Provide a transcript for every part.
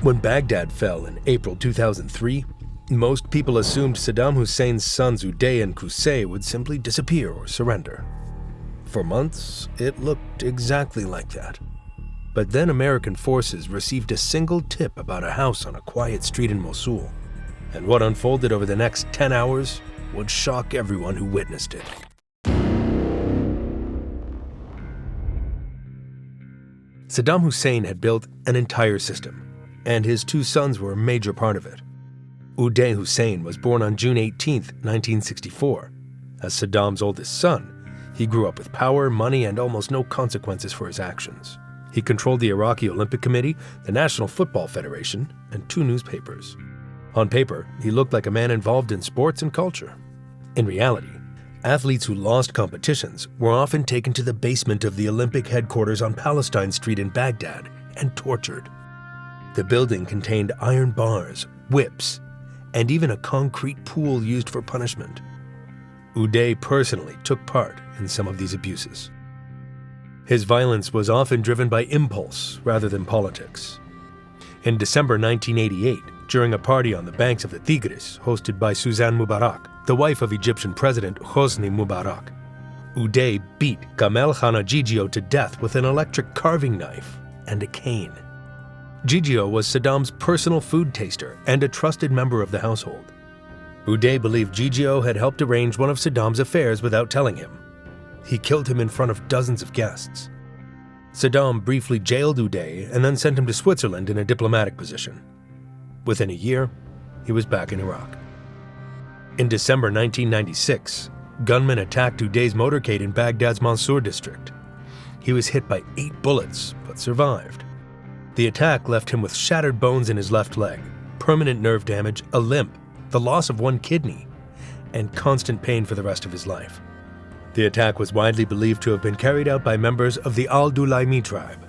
When Baghdad fell in April 2003, most people assumed Saddam Hussein's sons Uday and Qusay would simply disappear or surrender. For months, it looked exactly like that. But then American forces received a single tip about a house on a quiet street in Mosul, and what unfolded over the next 10 hours would shock everyone who witnessed it. Saddam Hussein had built an entire system, and his two sons were a major part of it. Uday Hussein was born on June 18, 1964. As Saddam's oldest son, he grew up with power, money, and almost no consequences for his actions. He controlled the Iraqi Olympic Committee, the National Football Federation, and 2 newspapers. On paper, he looked like a man involved in sports and culture. In reality, athletes who lost competitions were often taken to the basement of the Olympic headquarters on Palestine Street in Baghdad and tortured. The building contained iron bars, whips, and even a concrete pool used for punishment. Uday personally took part in some of these abuses. His violence was often driven by impulse rather than politics. In December 1988, during a party on the banks of the Tigris hosted by Suzanne Mubarak, the wife of Egyptian President Hosni Mubarak, Uday beat Kamel Khana Gigio to death with an electric carving knife and a cane. Gigio was Saddam's personal food taster and a trusted member of the household. Uday believed Gigio had helped arrange one of Saddam's affairs without telling him. He killed him in front of dozens of guests. Saddam briefly jailed Uday and then sent him to Switzerland in a diplomatic position. Within a year, he was back in Iraq. In December 1996, gunmen attacked Uday's motorcade in Baghdad's Mansour district. He was hit by 8 bullets, but survived. The attack left him with shattered bones in his left leg, permanent nerve damage, a limp, the loss of 1 kidney, and constant pain for the rest of his life. The attack was widely believed to have been carried out by members of the Al-Dulaimi tribe,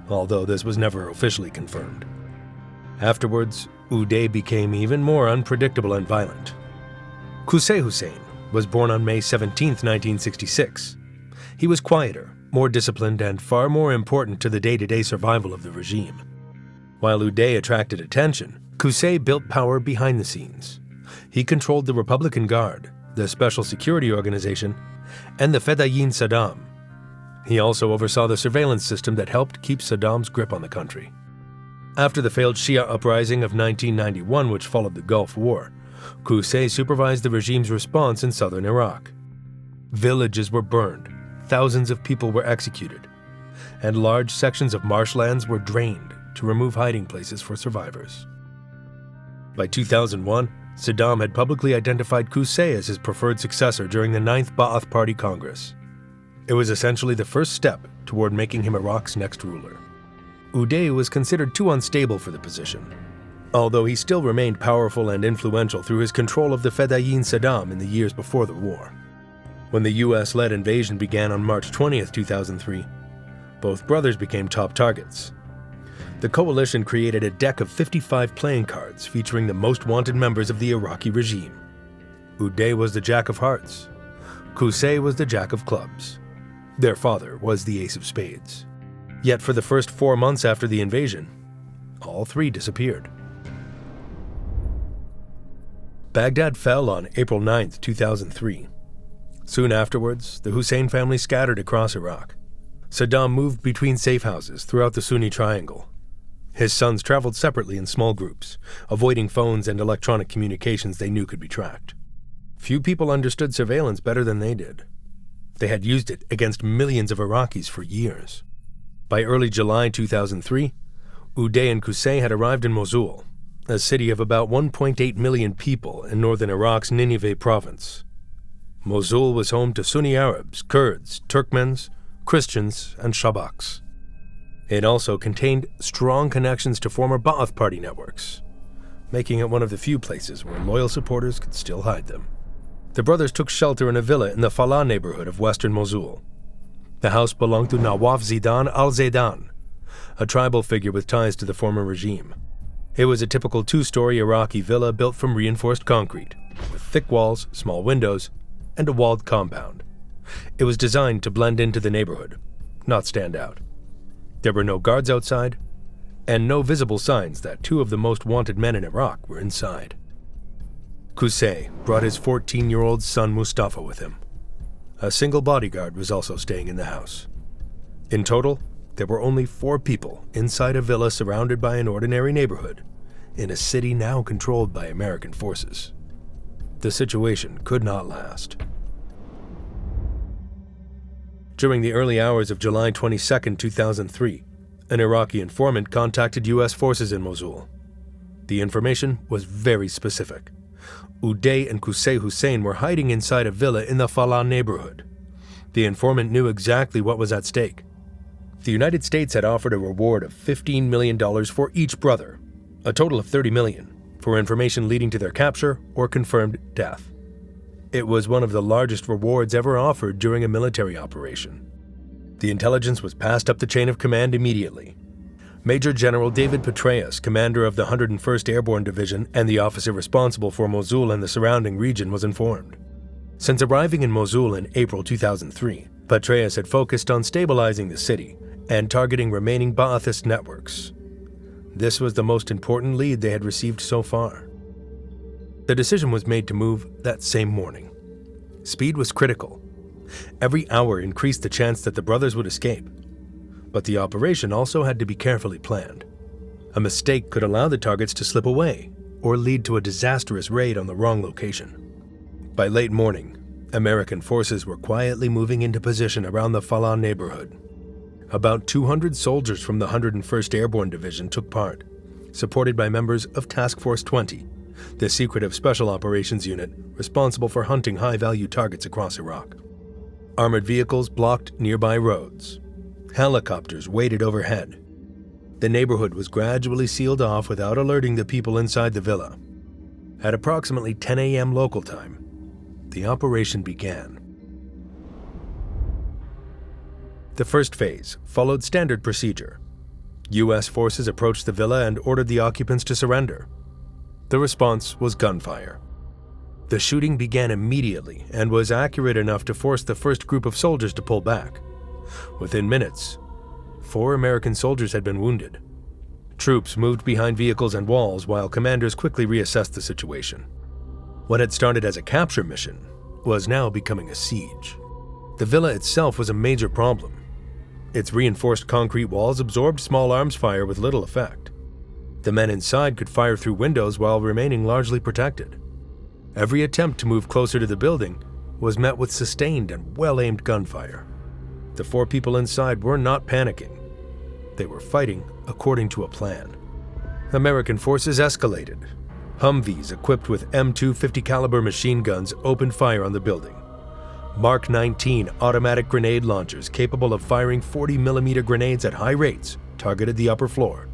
although this was never officially confirmed. Afterwards, Uday became even more unpredictable and violent. Qusay Hussein was born on May 17, 1966. He was quieter, more disciplined, and far more important to the day-to-day survival of the regime. While Uday attracted attention, Qusay built power behind the scenes. He controlled the Republican Guard, the Special Security Organization, and the Fedayeen Saddam. He also oversaw the surveillance system that helped keep Saddam's grip on the country. After the failed Shia uprising of 1991, which followed the Gulf War, Qusay supervised the regime's response in southern Iraq. Villages were burned, thousands of people were executed, and large sections of marshlands were drained to remove hiding places for survivors. By 2001, Saddam had publicly identified Qusay as his preferred successor during the 9th Ba'ath Party Congress. It was essentially the first step toward making him Iraq's next ruler. Uday was considered too unstable for the position, although he still remained powerful and influential through his control of the Fedayeen Saddam in the years before the war. When the US-led invasion began on March 20, 2003, both brothers became top targets. The coalition created a deck of 55 playing cards featuring the most wanted members of the Iraqi regime. Uday was the Jack of Hearts. Qusay was the Jack of Clubs. Their father was the Ace of Spades. Yet for the first 4 months after the invasion, all 3 disappeared. Baghdad fell on April 9, 2003. Soon afterwards, the Hussein family scattered across Iraq. Saddam moved between safe houses throughout the Sunni Triangle. His sons traveled separately in small groups, avoiding phones and electronic communications they knew could be tracked. Few people understood surveillance better than they did. They had used it against millions of Iraqis for years. By early July 2003, Uday and Qusay had arrived in Mosul, a city of about 1.8 million people in northern Iraq's Nineveh province. Mosul was home to Sunni Arabs, Kurds, Turkmens, Christians, and Shabaks. It also contained strong connections to former Ba'ath Party networks, making it one of the few places where loyal supporters could still hide them. The brothers took shelter in a villa in the Falah neighborhood of western Mosul. The house belonged to Nawaf Zidan al-Zaidan, a tribal figure with ties to the former regime. It was a typical 2-story Iraqi villa built from reinforced concrete, with thick walls, small windows, and a walled compound. It was designed to blend into the neighborhood, not stand out. There were no guards outside, and no visible signs that two of the most wanted men in Iraq were inside. Qusay brought his 14-year-old son Mustafa with him. A single bodyguard was also staying in the house. In total, there were only 4 people inside a villa surrounded by an ordinary neighborhood in a city now controlled by American forces. The situation could not last. During the early hours of July 22, 2003, an Iraqi informant contacted U.S. forces in Mosul. The information was very specific. Uday and Qusay Hussein were hiding inside a villa in the Falah neighborhood. The informant knew exactly what was at stake. The United States had offered a reward of $15 million for each brother, a total of $30 million, for information leading to their capture or confirmed death. It was one of the largest rewards ever offered during a military operation. The intelligence was passed up the chain of command immediately. Major General David Petraeus, commander of the 101st Airborne Division and the officer responsible for Mosul and the surrounding region, was informed. Since arriving in Mosul in April 2003, Petraeus had focused on stabilizing the city and targeting remaining Ba'athist networks. This was the most important lead they had received so far. The decision was made to move that same morning. Speed was critical. Every hour increased the chance that the brothers would escape. But the operation also had to be carefully planned. A mistake could allow the targets to slip away or lead to a disastrous raid on the wrong location. By late morning, American forces were quietly moving into position around the Falah neighborhood. About 200 soldiers from the 101st Airborne Division took part, supported by members of Task Force 20, the secretive special operations unit responsible for hunting high-value targets across Iraq. Armored vehicles blocked nearby roads. Helicopters waited overhead. The neighborhood was gradually sealed off without alerting the people inside the villa. At approximately 10 a.m. local time, the operation began. The first phase followed standard procedure. U.S. forces approached the villa and ordered the occupants to surrender. The response was gunfire. The shooting began immediately and was accurate enough to force the first group of soldiers to pull back. Within minutes, 4 American soldiers had been wounded. Troops moved behind vehicles and walls while commanders quickly reassessed the situation. What had started as a capture mission was now becoming a siege. The villa itself was a major problem. Its reinforced concrete walls absorbed small arms fire with little effect. The men inside could fire through windows while remaining largely protected. Every attempt to move closer to the building was met with sustained and well-aimed gunfire. The 4 people inside were not panicking. They were fighting according to a plan. American forces escalated. Humvees equipped with M250 caliber machine guns opened fire on the building. Mark 19 automatic grenade launchers capable of firing 40mm grenades at high rates targeted the upper floor.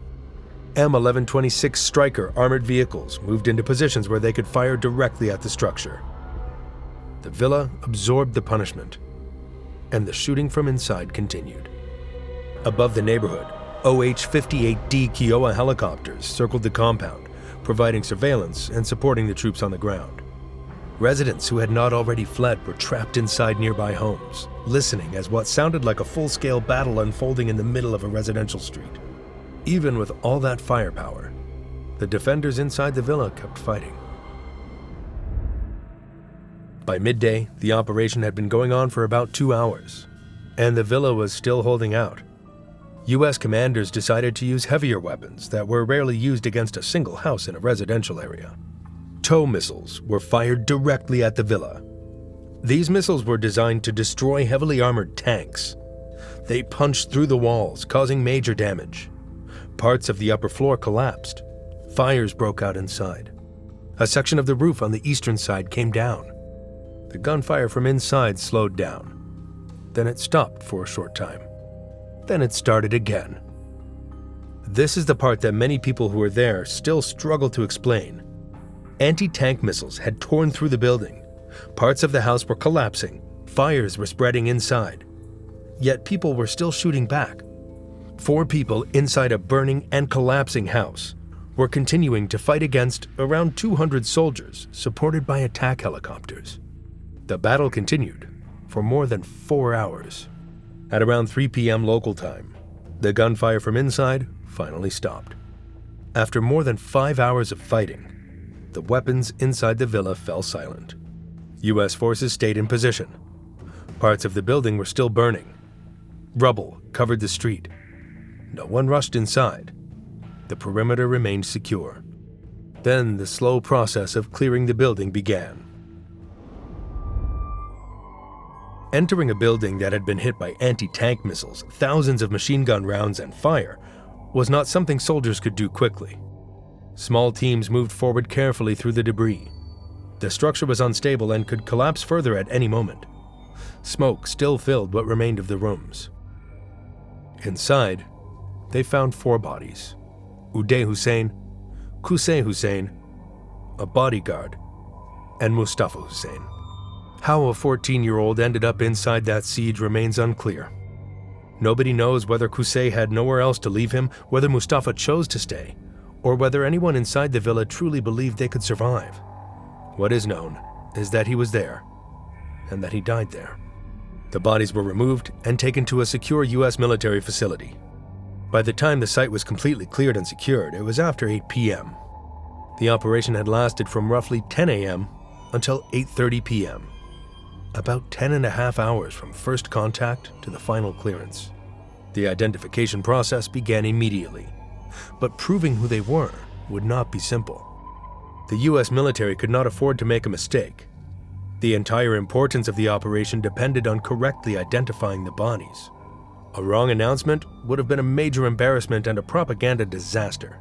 M1126 Stryker armored vehicles moved into positions where they could fire directly at the structure. The villa absorbed the punishment, and the shooting from inside continued. Above the neighborhood, OH-58D Kiowa helicopters circled the compound, providing surveillance and supporting the troops on the ground. Residents who had not already fled were trapped inside nearby homes, listening as what sounded like a full-scale battle unfolding in the middle of a residential street. Even with all that firepower, the defenders inside the villa kept fighting. By midday, the operation had been going on for about 2 hours, and the villa was still holding out. U.S. commanders decided to use heavier weapons that were rarely used against a single house in a residential area. TOW missiles were fired directly at the villa. These missiles were designed to destroy heavily armored tanks. They punched through the walls, causing major damage. Parts of the upper floor collapsed. Fires broke out inside. A section of the roof on the eastern side came down. The gunfire from inside slowed down. Then it stopped for a short time. Then it started again. This is the part that many people who were there still struggle to explain. Anti-tank missiles had torn through the building. Parts of the house were collapsing. Fires were spreading inside. Yet people were still shooting back. 4 people inside a burning and collapsing house were continuing to fight against around 200 soldiers supported by attack helicopters. The battle continued for more than 4 hours. At around 3 p.m. local time, the gunfire from inside finally stopped. After more than 5 hours of fighting, the weapons inside the villa fell silent. U.S. forces stayed in position. Parts of the building were still burning. Rubble covered the street. No one rushed inside. The perimeter remained secure. Then the slow process of clearing the building began. Entering a building that had been hit by anti-tank missiles, thousands of machine gun rounds, and fire was not something soldiers could do quickly. Small teams moved forward carefully through the debris. The structure was unstable and could collapse further at any moment. Smoke still filled what remained of the rooms. Inside, they found 4 bodies: Uday Hussein, Qusay Hussein, a bodyguard, and Mustafa Hussein. How a 14-year-old ended up inside that siege remains unclear. Nobody knows whether Qusay had nowhere else to leave him, whether Mustafa chose to stay, or whether anyone inside the villa truly believed they could survive. What is known is that he was there, and that he died there. The bodies were removed and taken to a secure U.S. military facility. By the time the site was completely cleared and secured, it was after 8 p.m. The operation had lasted from roughly 10 a.m. until 8:30 p.m., about 10.5 hours from first contact to the final clearance. The identification process began immediately, but proving who they were would not be simple. The U.S. military could not afford to make a mistake. The entire importance of the operation depended on correctly identifying the bodies. A wrong announcement would have been a major embarrassment and a propaganda disaster.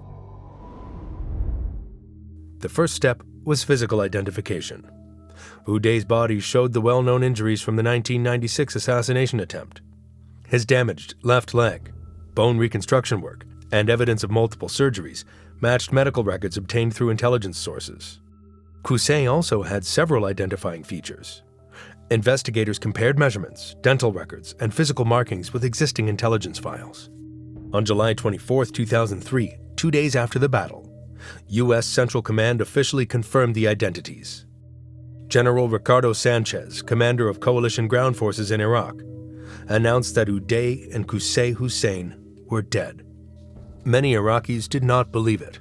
The first step was physical identification. Uday's body showed the well-known injuries from the 1996 assassination attempt. His damaged left leg, bone reconstruction work, and evidence of multiple surgeries matched medical records obtained through intelligence sources. Qusay also had several identifying features. Investigators compared measurements, dental records, and physical markings with existing intelligence files. On July 24, 2003, 2 days after the battle, U.S. Central Command officially confirmed the identities. General Ricardo Sanchez, commander of coalition ground forces in Iraq, announced that Uday and Qusay Hussein were dead. Many Iraqis did not believe it.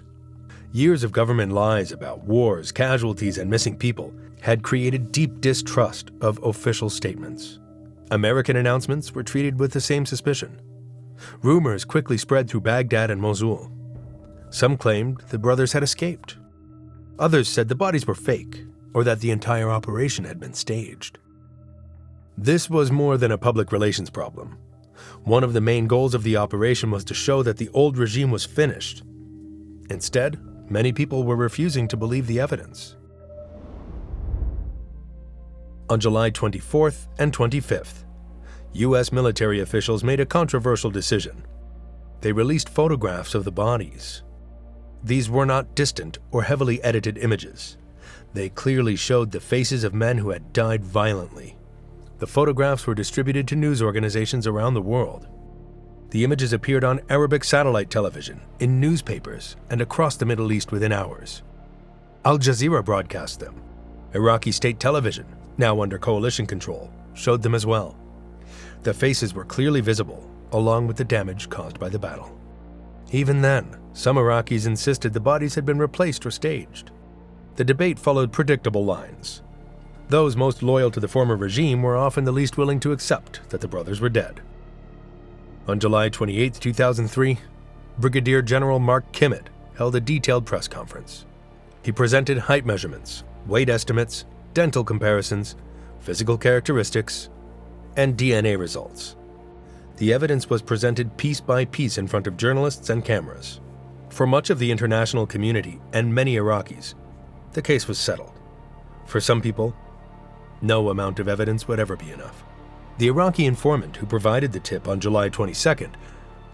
Years of government lies about wars, casualties, and missing people had created deep distrust of official statements. American announcements were treated with the same suspicion. Rumors quickly spread through Baghdad and Mosul. Some claimed the brothers had escaped. Others said the bodies were fake, or that the entire operation had been staged. This was more than a public relations problem. One of the main goals of the operation was to show that the old regime was finished. Instead, many people were refusing to believe the evidence. On July 24th and 25th, U.S. military officials made a controversial decision. They released photographs of the bodies. These were not distant or heavily edited images. They clearly showed the faces of men who had died violently. The photographs were distributed to news organizations around the world. The images appeared on Arabic satellite television, in newspapers, and across the Middle East within hours. Al Jazeera broadcast them. Iraqi state television, now under coalition control, showed them as well. The faces were clearly visible, along with the damage caused by the battle. Even then, some Iraqis insisted the bodies had been replaced or staged. The debate followed predictable lines. Those most loyal to the former regime were often the least willing to accept that the brothers were dead. On July 28, 2003, Brigadier General Mark Kimmett held a detailed press conference. He presented height measurements, weight estimates, dental comparisons, physical characteristics, and DNA results. The evidence was presented piece by piece in front of journalists and cameras. For much of the international community and many Iraqis, the case was settled. For some people, no amount of evidence would ever be enough. The Iraqi informant who provided the tip on July 22nd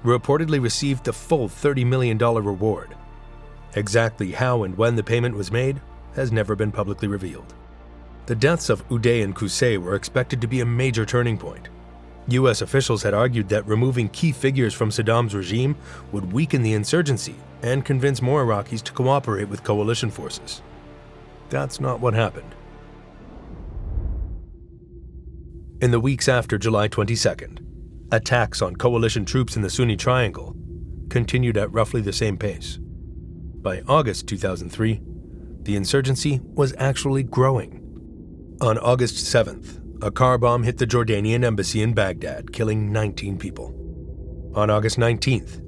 reportedly received the full $30 million reward. Exactly how and when the payment was made has never been publicly revealed. The deaths of Uday and Qusay were expected to be a major turning point. U.S. officials had argued that removing key figures from Saddam's regime would weaken the insurgency and convince more Iraqis to cooperate with coalition forces. That's not what happened. In the weeks after July 22nd, attacks on coalition troops in the Sunni Triangle continued at roughly the same pace. By August 2003, the insurgency was actually growing. On August 7th, a car bomb hit the Jordanian embassy in Baghdad, killing 19 people. On August 19th,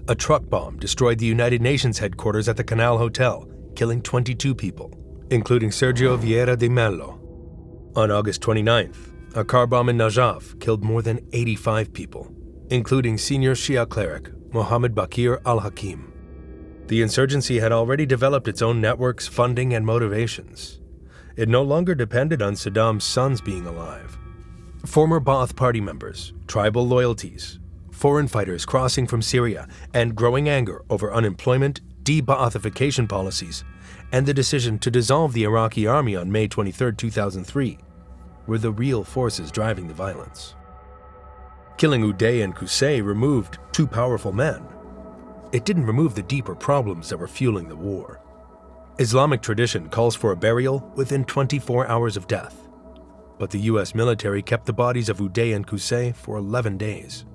a truck bomb destroyed the United Nations headquarters at the Canal Hotel, killing 22 people, including Sergio Vieira de Mello. On August 29th, a car bomb in Najaf killed more than 85 people, including senior Shia cleric Mohammed Bakir al-Hakim. The insurgency had already developed its own networks, funding, and motivations. It no longer depended on Saddam's sons being alive. Former Ba'ath Party members, tribal loyalties, foreign fighters crossing from Syria, and growing anger over unemployment, de-Ba'athification policies, and the decision to dissolve the Iraqi army on May 23, 2003, were the real forces driving the violence. Killing Uday and Qusay removed two powerful men. It didn't remove the deeper problems that were fueling the war. Islamic tradition calls for a burial within 24 hours of death, but the U.S. military kept the bodies of Uday and Qusay for 11 days.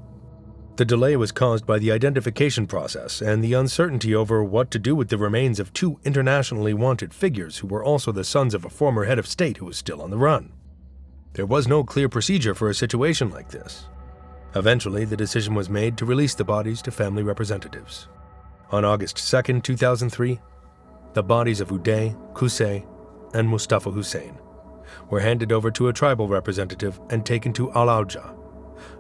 The delay was caused by the identification process and the uncertainty over what to do with the remains of two internationally wanted figures who were also the sons of a former head of state who was still on the run. There was no clear procedure for a situation like this. Eventually, the decision was made to release the bodies to family representatives. On August 2, 2003, the bodies of Uday, Qusay, and Mustafa Hussein were handed over to a tribal representative and taken to Al-Auja,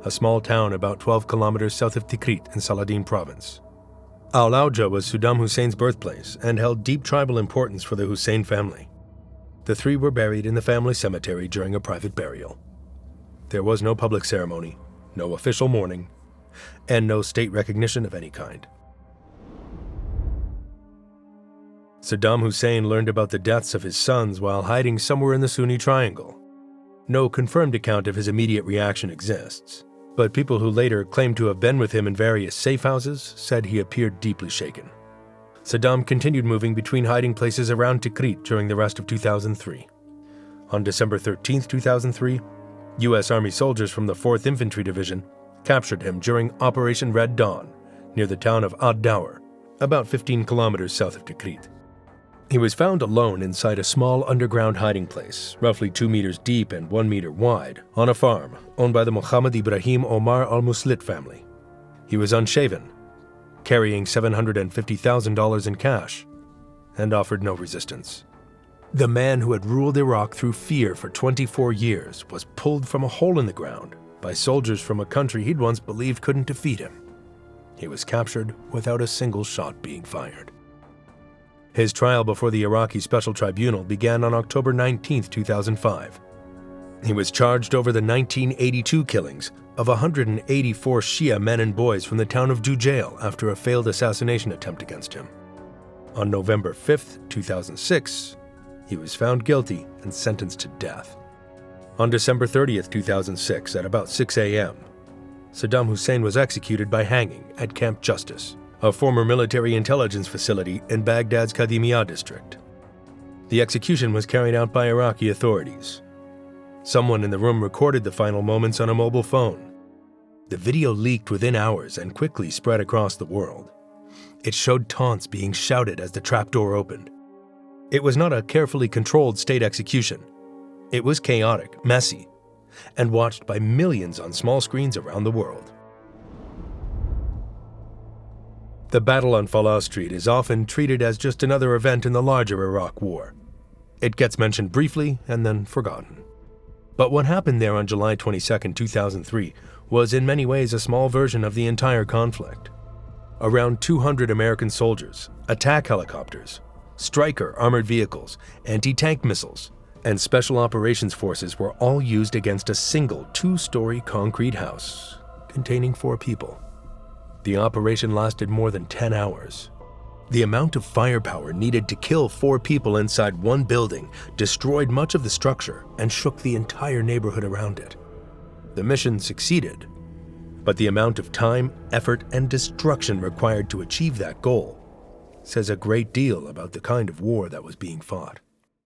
a small town about 12 kilometers south of Tikrit in Saladin province. Al-Auja was Saddam Hussein's birthplace and held deep tribal importance for the Hussein family. The three were buried in the family cemetery during a private burial. There was no public ceremony, no official mourning, and no state recognition of any kind. Saddam Hussein learned about the deaths of his sons while hiding somewhere in the Sunni Triangle. No confirmed account of his immediate reaction exists, but people who later claimed to have been with him in various safe houses said he appeared deeply shaken. Saddam continued moving between hiding places around Tikrit during the rest of 2003. On December 13, 2003, U.S. Army soldiers from the 4th Infantry Division captured him during Operation Red Dawn near the town of Ad-Dawr, about 15 kilometers south of Tikrit. He was found alone inside a small underground hiding place, roughly 2 meters deep and 1 meter wide, on a farm owned by the Mohammed Ibrahim Omar al-Muslit family. He was unshaven, carrying $750,000 in cash, and offered no resistance. The man who had ruled Iraq through fear for 24 years was pulled from a hole in the ground by soldiers from a country he'd once believed couldn't defeat him. He was captured without a single shot being fired. His trial before the Iraqi Special Tribunal began on October 19, 2005. He was charged over the 1982 killings of 184 Shia men and boys from the town of Dujail after a failed assassination attempt against him. On November 5, 2006, he was found guilty and sentenced to death. On December 30, 2006, at about 6 a.m., Saddam Hussein was executed by hanging at Camp Justice, a former military intelligence facility in Baghdad's Kadhimiya district. The execution was carried out by Iraqi authorities. Someone in the room recorded the final moments on a mobile phone. The video leaked within hours and quickly spread across the world. It showed taunts being shouted as the trapdoor opened. It was not a carefully controlled state execution. It was chaotic, messy, and watched by millions on small screens around the world. The battle on Falah Street is often treated as just another event in the larger Iraq War. It gets mentioned briefly and then forgotten. But what happened there on July 22, 2003 was in many ways a small version of the entire conflict. Around 200 American soldiers, attack helicopters, Stryker armored vehicles, anti-tank missiles, and special operations forces were all used against a single 2-story concrete house containing 4 people. The operation lasted more than 10 hours. The amount of firepower needed to kill 4 people inside one building destroyed much of the structure and shook the entire neighborhood around it. The mission succeeded, but the amount of time, effort, and destruction required to achieve that goal says a great deal about the kind of war that was being fought.